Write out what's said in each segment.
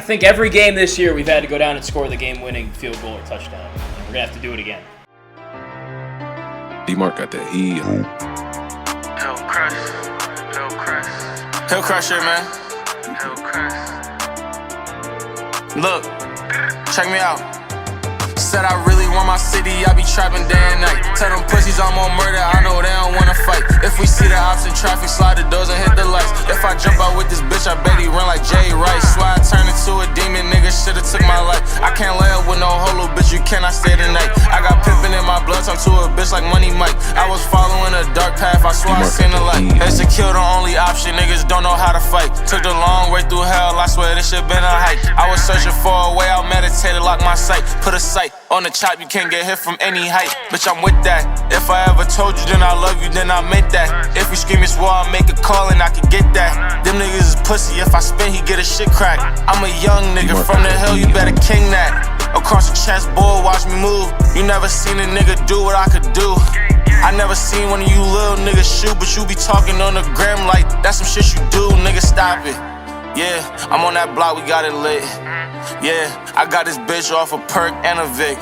I think every game this year we've had to go down and score the game-winning field goal or touchdown. We're going to have to do it again. D-Mark got that heat. Hell crush it, man. Look, check me out. Said I really want my city, I be trapping day and night. Tell them pussies I'm on murder, I know they don't wanna fight. If we see the ops in traffic, slide the doors and hit the lights. If I jump out with this bitch, I bet he run like Jay Rice. Swear I turned into a demon, nigga should've took my life. I can't lay up with no holo, bitch, you cannot stay the night. I got pimpin' in my blood, talk to a bitch like Money Mike. I was following a dark path, I swear I seen the light. It's to kill the only option, niggas don't know how to fight. Took the long way through hell, I swear this shit been a hike. I was searching for a way out, meditated, lock my sight. Put a sight on the chop, you can't get hit from any height. Bitch, I'm with that. If I ever told you, then I love you, then I meant that. If we scream it's war, I'll make a call and I can get that. Them niggas is pussy, if I spin, he get a shit crack. I'm a young nigga from the hill, you better king that. Across the chessboard, watch me move. You never seen a nigga do what I could do. I never seen one of you little niggas shoot, but you be talking on the gram like that's some shit you do, nigga, stop it. Yeah, I'm on that block, we got it lit. Yeah, I got this bitch off a perk and a Vic.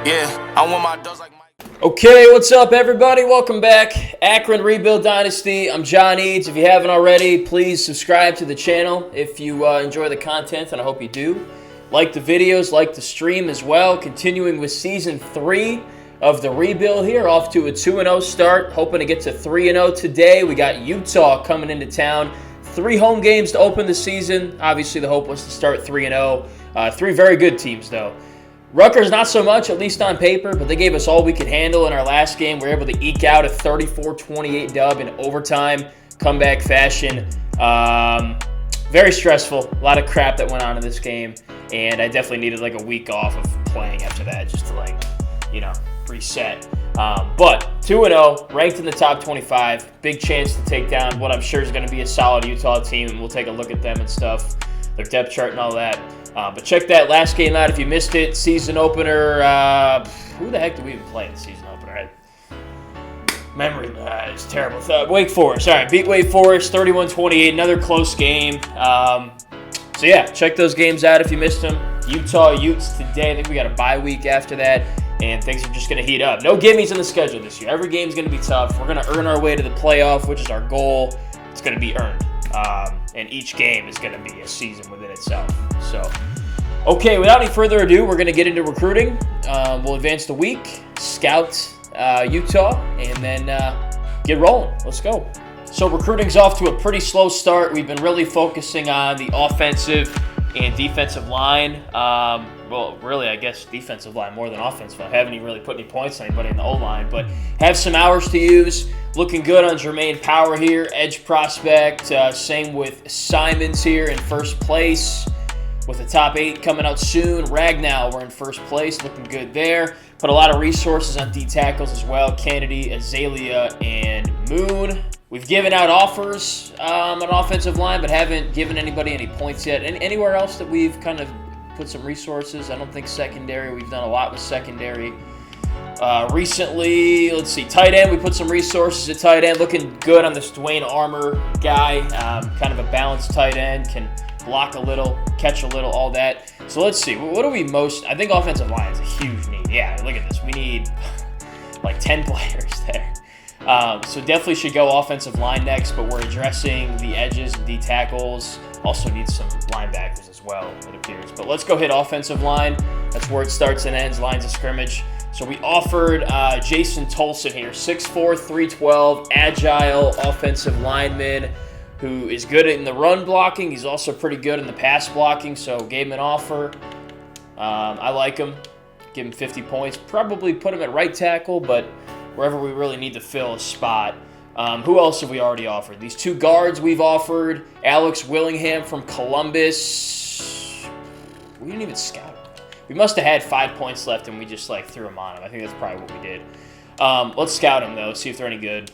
Yeah, I want my dogs like Mike. Okay, what's up, everybody? Welcome back. Akron Rebuild Dynasty. I'm John Eads. If you haven't already, please subscribe to the channel if you enjoy the content, and I hope you do. Like the videos, like the stream as well. Continuing with Season 3 of the Rebuild here, off to a 2-0 start. Hoping to get to 3-0 today. We got Utah coming into town. 3 home games to open the season. Obviously, the hope was to start 3-0. 3 very good teams, though. Rutgers, not so much, at least on paper, but they gave us all we could handle in our last game. We were able to eke out a 34-28 dub in overtime, comeback fashion. Very stressful. A lot of crap that went on in this game, and I definitely needed like a week off of playing after that just to reset. But 2-0, ranked in the top 25. Big chance to take down what I'm sure is going to be a solid Utah team, and we'll take a look at them and stuff, their depth chart and all that. But check that last game out if you missed it. Season opener. Who the heck did we even play in the season opener? Memory is terrible. Wake Forest. All right, beat Wake Forest 31-28. Another close game. So yeah, check those games out if you missed them. Utah Utes today. I think we got a bye week after that, and things are just going to heat up. No gimmies in the schedule this year. Every game's going to be tough. We're going to earn our way to the playoff, which is our goal. It's going to be earned. And each game is going to be a season within itself. So, okay, without any further ado, we're going to get into recruiting. We'll advance the week, scout Utah, and then get rolling. Let's go. So recruiting's off to a pretty slow start. We've been really focusing on the offensive and defensive line. Well, really, I guess defensive line more than offensive line. I haven't even really put any points on anybody in the O-line, but have some hours to use. Looking good on Jermaine Power here, edge prospect. Same with Simons here in first place with the top 8 coming out soon. Ragnow, we're in first place, looking good there. Put a lot of resources on D tackles as well. Kennedy, Azalea, and Moon. We've given out offers on offensive line, but haven't given anybody any points yet. Anywhere else that we've kind of put some resources? I don't think secondary. We've done a lot with secondary. Recently, let's see, tight end. We put some resources at tight end. Looking good on this Dwayne Armour guy. Kind of a balanced tight end. Can block a little, catch a little, all that. So let's see. What do we most? I think offensive line is a huge need. Yeah, look at this. We need like 10 players there. So definitely should go offensive line next, but we're addressing the edges and D tackles. Also need some linebackers as well, it appears. But let's go hit offensive line. That's where it starts and ends, lines of scrimmage. So we offered Jason Tolson here, 6'4", 312, agile offensive lineman who is good in the run blocking. He's also pretty good in the pass blocking, so gave him an offer. I like him. Give him 50 points. Probably put him at right tackle, but wherever we really need to fill a spot. Who else have we already offered? These 2 guards we've offered. Alex Willingham from Columbus. We didn't even scout him. We must have had 5 points left, and we just threw him on him. I think that's probably what we did. Let's scout him, though, see if they're any good.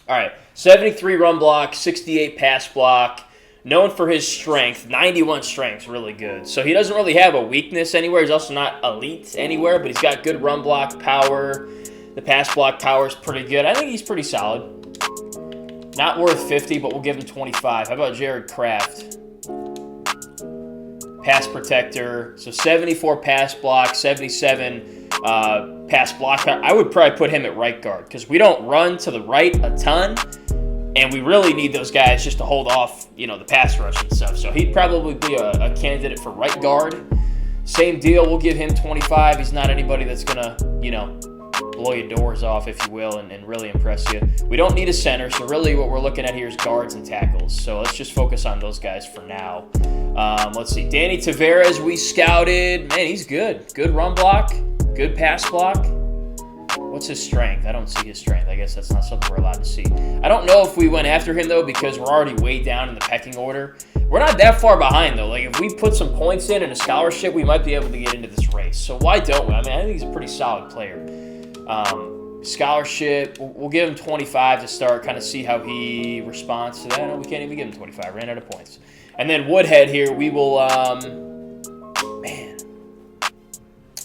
All right, 73 run block, 68 pass block. Known for his strength, 91 strength, really good. So he doesn't really have a weakness anywhere. He's also not elite anywhere, but he's got good run block power. The pass block power is pretty good. I think he's pretty solid. Not worth 50, but we'll give him 25. How about Jared Kraft? pass protector. So 74 pass block, 77 pass block. I would probably put him at right guard because we don't run to the right a ton, and we really need those guys just to hold off, the pass rush and stuff. So he'd probably be a candidate for right guard. Same deal. We'll give him 25. He's not anybody that's going to, blow your doors off, if you will, and really impress you. We don't need a center, so really what we're looking at here is guards and tackles. So let's just focus on those guys for now. Let's see. Danny Tavares, we scouted. Man, he's good. Good run block. Good pass block. What's his strength? I don't see his strength. I guess that's not something we're allowed to see. I don't know if we went after him, though, because we're already way down in the pecking order. We're not that far behind, though. Like, if we put some points in and a scholarship, we might be able to get into this race. So why don't we? I mean, I think he's a pretty solid player. Scholarship, we'll give him 25 to start, kind of see how he responds to that. No, we can't even give him 25. Ran out of points. And then Woodhead here, we will, man.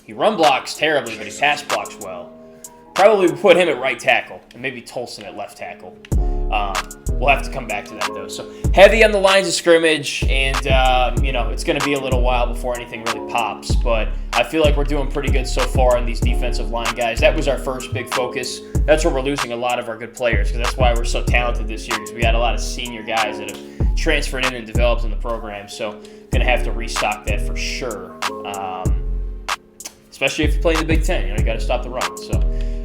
He run blocks terribly, but he pass blocks well. Probably put him at right tackle and maybe Tolson at left tackle. We'll have to come back to that, though. So heavy on the lines of scrimmage, and, it's going to be a little while before anything really pops. But I feel like we're doing pretty good so far on these defensive line guys. That was our first big focus. That's where we're losing a lot of our good players, because that's why we're so talented this year, because we got a lot of senior guys that have transferred in and developed in the program. So going to have to restock that for sure, especially if you play in the Big Ten. You got to stop the run. So,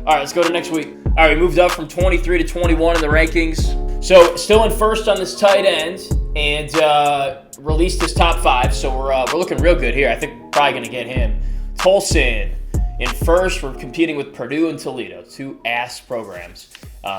all right, let's go to next week. All right, we moved up from 23 to 21 in the rankings. So still in first on this tight end, and released his top 5. So we're looking real good here. I think we're probably going to get him. Tolson in first. We're competing with Purdue and Toledo, 2 ass programs.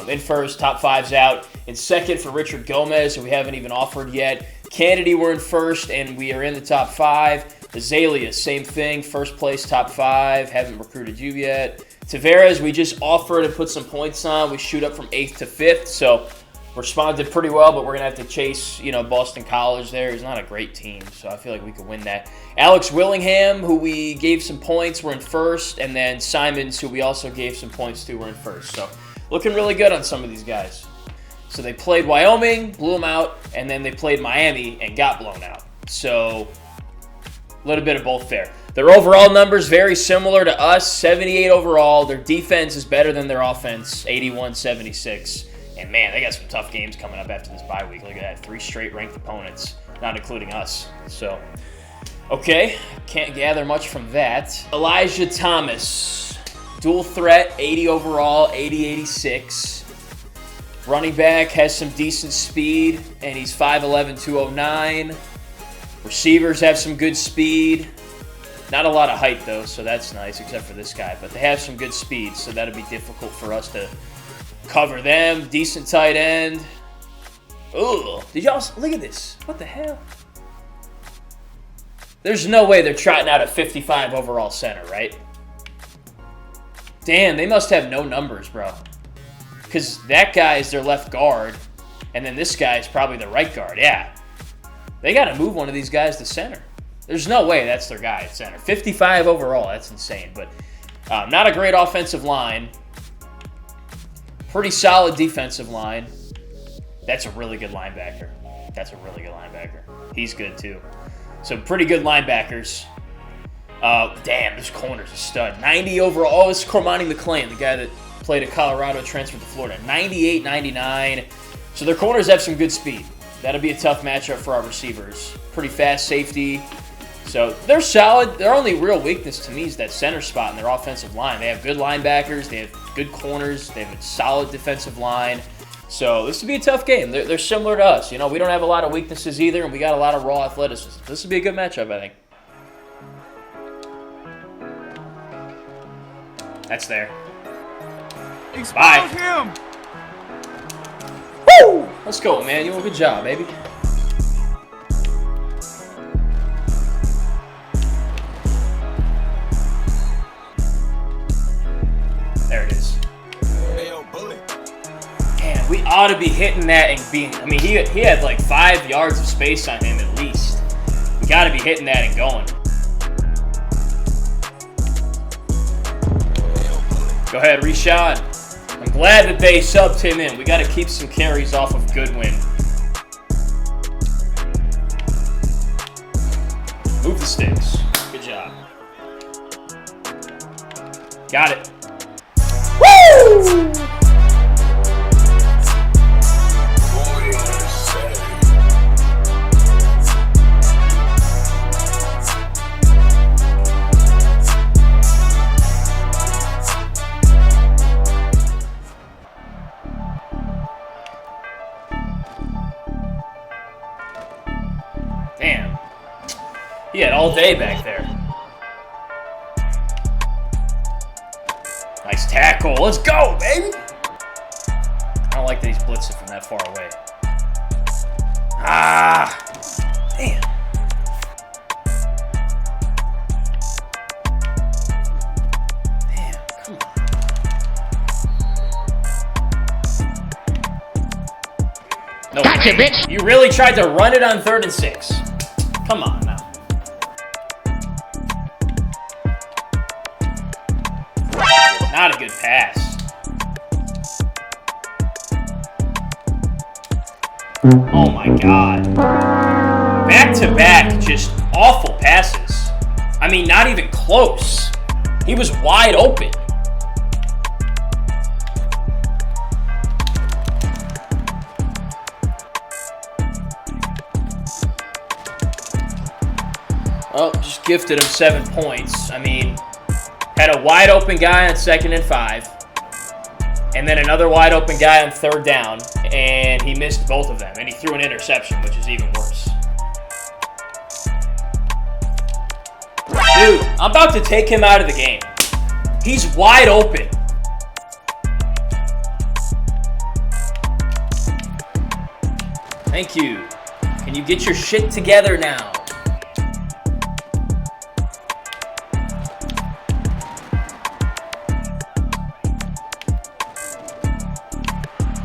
In first, top 5's out. In second for Richard Gomez, who we haven't even offered yet. Kennedy, we're in first, and we are in the top 5. Azalea, same thing. First place, top 5. Haven't recruited you yet. Tavares, we just offered and put some points on. We shoot up from 8th to 5th, so responded pretty well, but we're going to have to chase, Boston College there. He's not a great team, so I feel like we could win that. Alex Willingham, who we gave some points, we're in first, and then Simons, who we also gave some points to, we're in first. So looking really good on some of these guys. So they played Wyoming, blew them out, and then they played Miami and got blown out. So a little bit of both there. Their overall numbers very similar to us, 78 overall. Their defense is better than their offense, 81-76. And, man, they got some tough games coming up after this bye week. Look at that, 3 straight ranked opponents, not including us. So, okay, can't gather much from that. Elijah Thomas, dual threat, 80 overall, 80-86. Running back, has some decent speed, and he's 5'11", 209. Receivers have some good speed. Not a lot of height, though, so that's nice, except for this guy. But they have some good speed, so that'll be difficult for us to cover them. Decent tight end. Ooh, did y'all look at this? What the hell? There's no way they're trotting out a 55 overall center, right? Damn, they must have no numbers, bro. Because that guy is their left guard, and then this guy is probably the right guard. Yeah. They got to move one of these guys to center. There's no way that's their guy at center. 55 overall, that's insane. But not a great offensive line. Pretty solid defensive line. That's a really good linebacker. He's good, too. So pretty good linebackers. Damn, this corner's a stud. 90 overall. Oh, it's Cormani McClain, the guy that played at Colorado, transferred to Florida. 98, 99. So their corners have some good speed. That'll be a tough matchup for our receivers. Pretty fast safety. So they're solid. Their only real weakness to me is that center spot in their offensive line. They have good linebackers. They have good corners. They have a solid defensive line. So this would be a tough game. They're similar to us. We don't have a lot of weaknesses either, and we got a lot of raw athleticism. This would be a good matchup, I think. That's there. Bye. Him. Woo! Let's go, Emmanuel. Good job, baby. There it is. Man, we ought to be hitting that and being. I mean, he had like 5 yards of space on him at least. We got to be hitting that and going. Go ahead, Rashad. I'm glad that they subbed him in. We got to keep some carries off of Goodwin. Move the sticks. Good job. Got it. Woo! Damn. He had all day back there. Nice tackle. Let's go, baby. I don't like that he's blitzing from that far away. Ah. Damn. Damn, come on. No Gotcha, way. bitch. You really tried to run it on 3rd and 6. Come on now. Not a good pass. Oh my God. Back to back, just awful passes. I mean, not even close. He was wide open. Oh, just gifted him 7 points. I mean, had a wide open guy on 2nd and 5, and then another wide open guy on 3rd down, and he missed both of them, and he threw an interception, which is even worse. Dude, I'm about to take him out of the game. He's wide open. Thank you. Can you get your shit together now?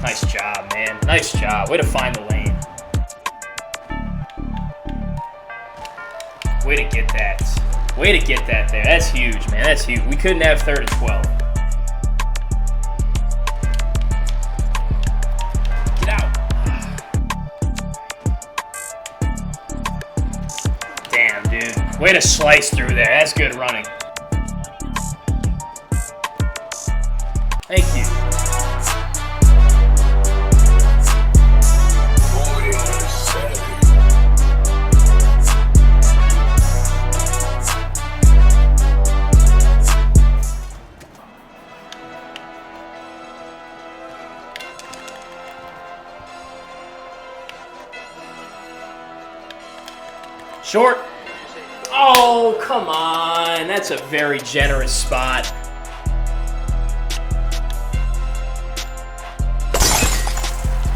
Nice job, man. Nice job. Way to find the lane. Way to get that. Way to get that there. That's huge, man. That's huge. We couldn't have 3rd and 12. Get out. Damn, dude. Way to slice through there. That's good running. Thank you. Short. Oh, come on. That's a very generous spot.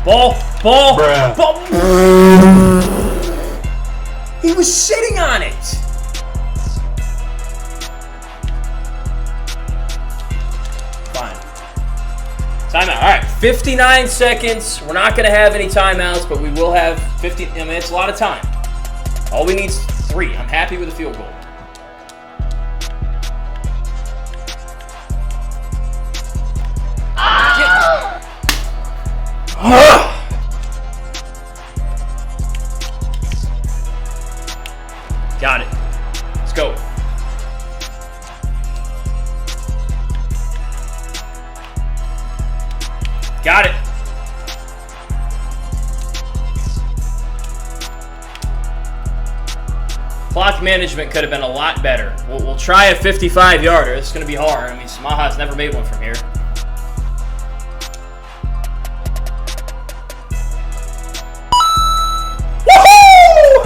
Ball. Bruh. Ball. He was sitting on it. Fine. Timeout. All right, 59 seconds. We're not going to have any timeouts, but we will have 50. I mean, it's a lot of time. All we need is 3. I'm happy with a field goal. Got it. Let's go. Got it. Clock management could have been a lot better. We'll try a 55-yarder. It's going to be hard. I mean, Samaha's never made one from here. Yes!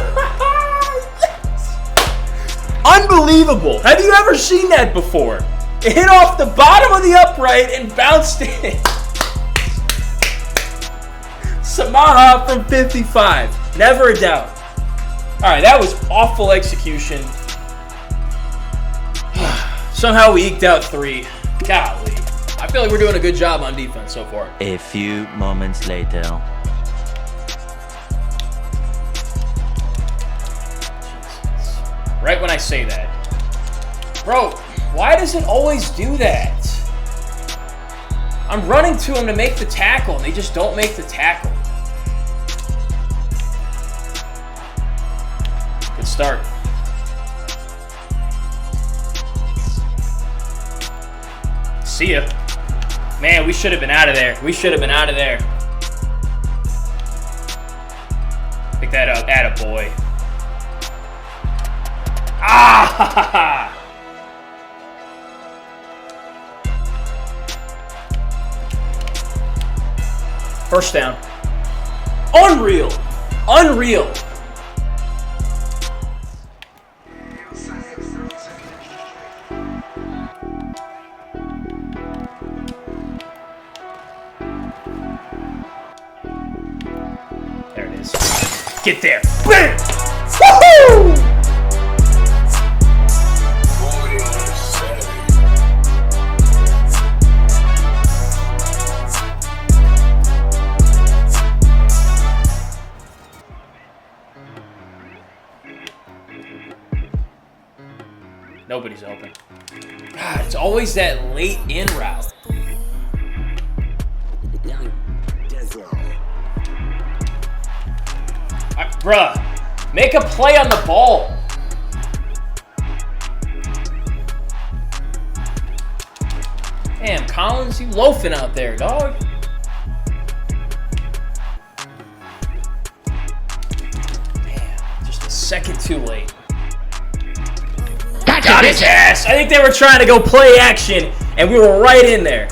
Unbelievable. Have you ever seen that before? It hit off the bottom of the upright and bounced in. Samaha from 55. Never a doubt. All right, that was awful execution. Somehow we eked out 3. Golly. I feel like we're doing a good job on defense so far. A few moments later. Jesus. Right when I say that. Bro, why does it always do that? I'm running to him to make the tackle, and they just don't make the tackle. Good start. See ya. Man, we should have been out of there. We should have been out of there. Pick that up. Attaboy. Ah! First down. Unreal. Unreal. There it is. Get there. Bam! Woohoo! Nobody's open. God, it's always that late in route. Bruh, make a play on the ball. Damn, Collins, you loafing out there, dog. Damn, just a second too late. Got his ass. I think they were trying to go play action, and we were right in there.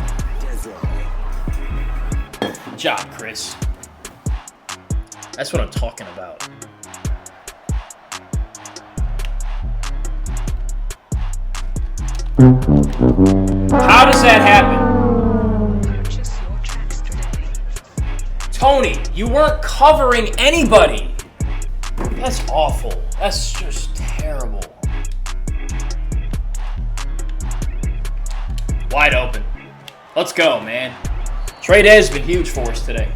Good job, Chris. That's what I'm talking about. How does that happen? Tony, you weren't covering anybody. That's awful. That's just terrible. Wide open. Let's go, man. Trade has been huge for us today.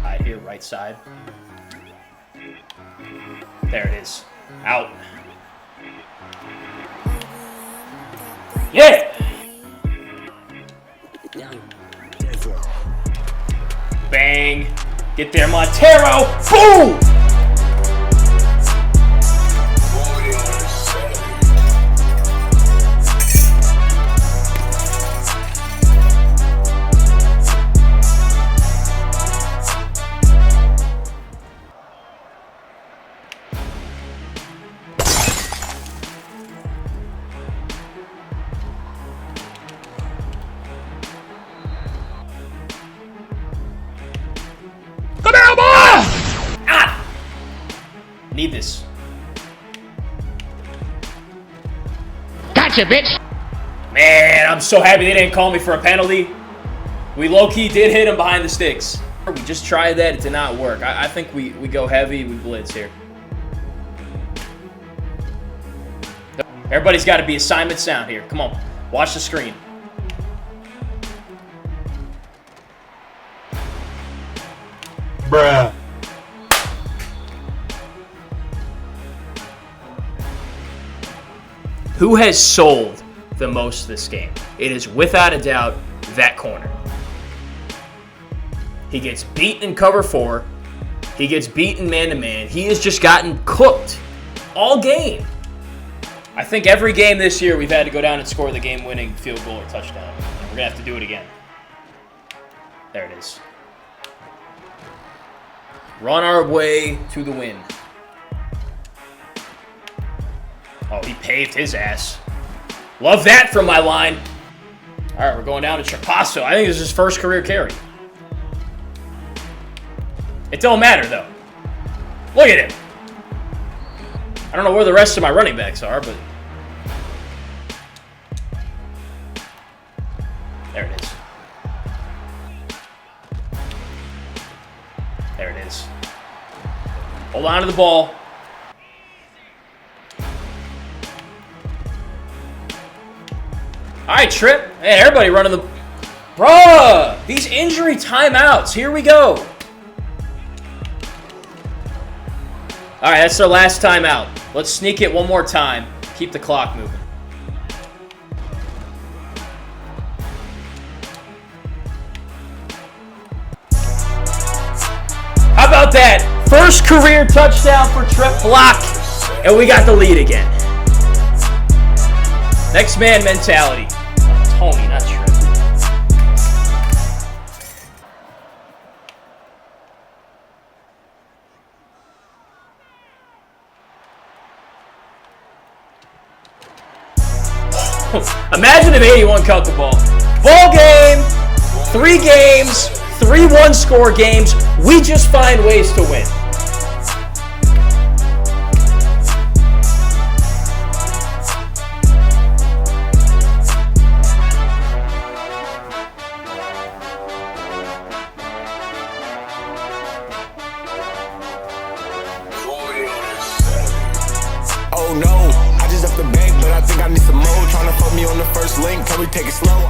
Right here, right side. There it is. Out. Yeah! Bang. Get there, Montero. Boom! Need this. Gotcha, bitch. Man, I'm so happy they didn't call me for a penalty. We low-key did hit him behind the sticks. We just tried that. It did not work. I think we go heavy. We blitz here. Everybody's got to be assignment sound here. Come on. Watch the screen. Bruh. Who has sold the most this game? It is without a doubt that corner. He gets beat in cover 4. He gets beaten man-to-man. He has just gotten cooked all game. I think every game this year we've had to go down and score the game-winning field goal or touchdown. And we're going to have to do it again. There it is. Run our way to the win. Oh, he paved his ass. Love that from my line. All right, we're going down to Trapasso. I think this is his first career carry. It don't matter, though. Look at him. I don't know where the rest of my running backs are, but... there it is. There it is. Hold on to the ball. All right, Trip. Man, everybody running the... Bruh! These injury timeouts. Here we go. All right, that's our last timeout. Let's sneak it one more time. Keep the clock moving. How about that? First career touchdown for Trent Block, and we got the lead again. Next man mentality. Tony, not Trent. Imagine if 81 caught the ball. Ball game, 3 games, 3 one-score games. We just find ways to win. Oh no, I just left the bank, but I think I need some more. Trying to fuck me on the first link, can we take it slow?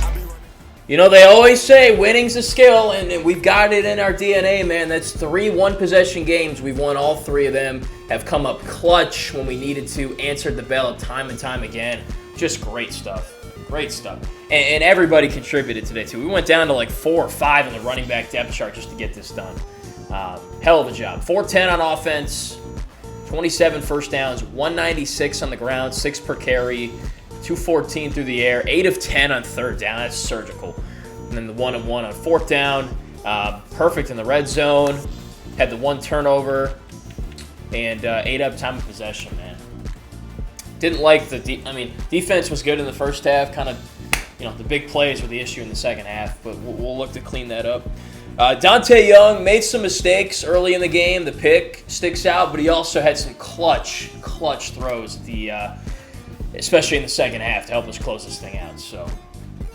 You know, they always say winning's a skill, and we've got it in our DNA, man. That's 3 one-possession games. We've won all 3 of them, have come up clutch when we needed to, answered the bell time and time again. Just great stuff. Great stuff. And everybody contributed today, too. We went down to like 4 or 5 in the running back depth chart just to get this done. Hell of a job. 410 on offense, 27 first downs, 196 on the ground, 6 per carry, 214 through the air, 8 of 10 on third down. That's surgical. And then the 1 of 1 on fourth down. Perfect in the red zone. Had the 1 turnover and 8 up time of possession, man. Didn't like the defense was good in the first half. Kind of, the big plays were the issue in the second half, but we'll look to clean that up. Dante Young made some mistakes early in the game. The pick sticks out, but he also had some clutch throws especially in the second half to help us close this thing out. So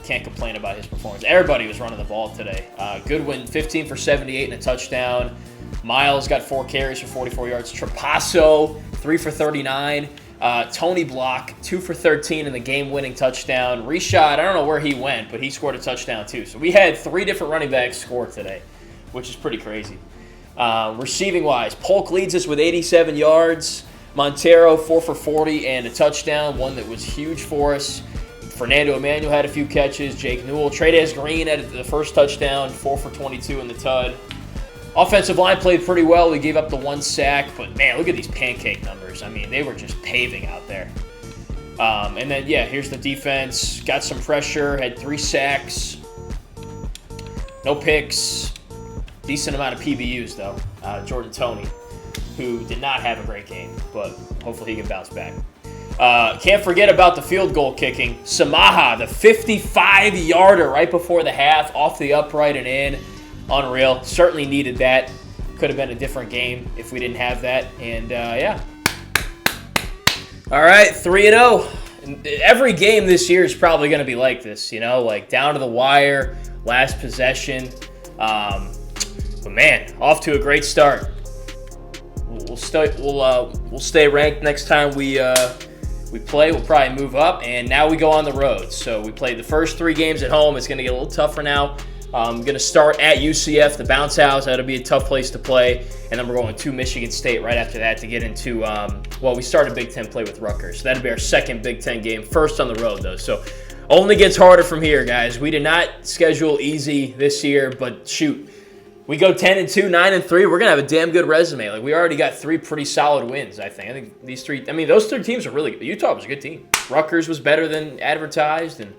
can't complain about his performance. Everybody was running the ball today. Goodwin, 15 for 78 and a touchdown. Miles got 4 carries for 44 yards. Trapasso, 3 for 39. Tony Block, 2 for 13 in the game-winning touchdown. Reshad, I don't know where he went, but he scored a touchdown too. So we had 3 different running backs score today, which is pretty crazy. Receiving-wise, Polk leads us with 87 yards. Montero, 4 for 40 and a touchdown, one that was huge for us. Fernando Emmanuel had a few catches. Jake Newell. Trey'Dez Green had the first touchdown, 4 for 22 in the tud. Offensive line played pretty well. We gave up the 1 sack, but man, look at these pancake numbers. I mean, they were just paving out there. And then, here's the defense. Got some pressure, had 3 sacks, no picks, decent amount of PBUs though. Jordan Toney, who did not have a great game, but hopefully he can bounce back. Can't forget about the field goal kicking. Samaha, the 55-yarder right before the half, off the upright and in. Unreal. Certainly needed that. Could have been a different game if we didn't have that. And, All right, 3-0. Every game this year is probably going to be like this, like down to the wire, last possession. But, man, off to a great start. We'll stay ranked next time we play. We'll probably move up, and now we go on the road. So we played the first 3 games at home. It's going to get a little tougher now. I'm going to start at UCF, the bounce house. That'll be a tough place to play. And then we're going to Michigan State right after that to get into, we started Big Ten play with Rutgers. So that'll be our second Big Ten game, first on the road, though. So only gets harder from here, guys. We did not schedule easy this year, but shoot. We go 10-2, 9-3. We're going to have a damn good resume. Like, we already got 3 pretty solid wins, I think. I think these 3, those 3 teams are really good. Utah was a good team. Rutgers was better than advertised, and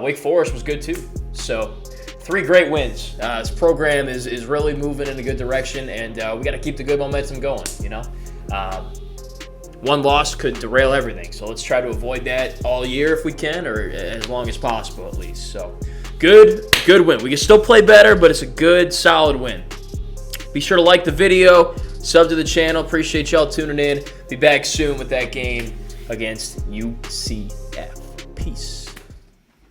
Wake Forest was good too. So 3 great wins. This program is really moving in a good direction, and we got to keep the good momentum going, One loss could derail everything, so let's try to avoid that all year if we can, or as long as possible at least. So good win. We can still play better, but it's a good, solid win. Be sure to like the video, sub to the channel. Appreciate y'all tuning in. Be back soon with that game against UCF. Peace.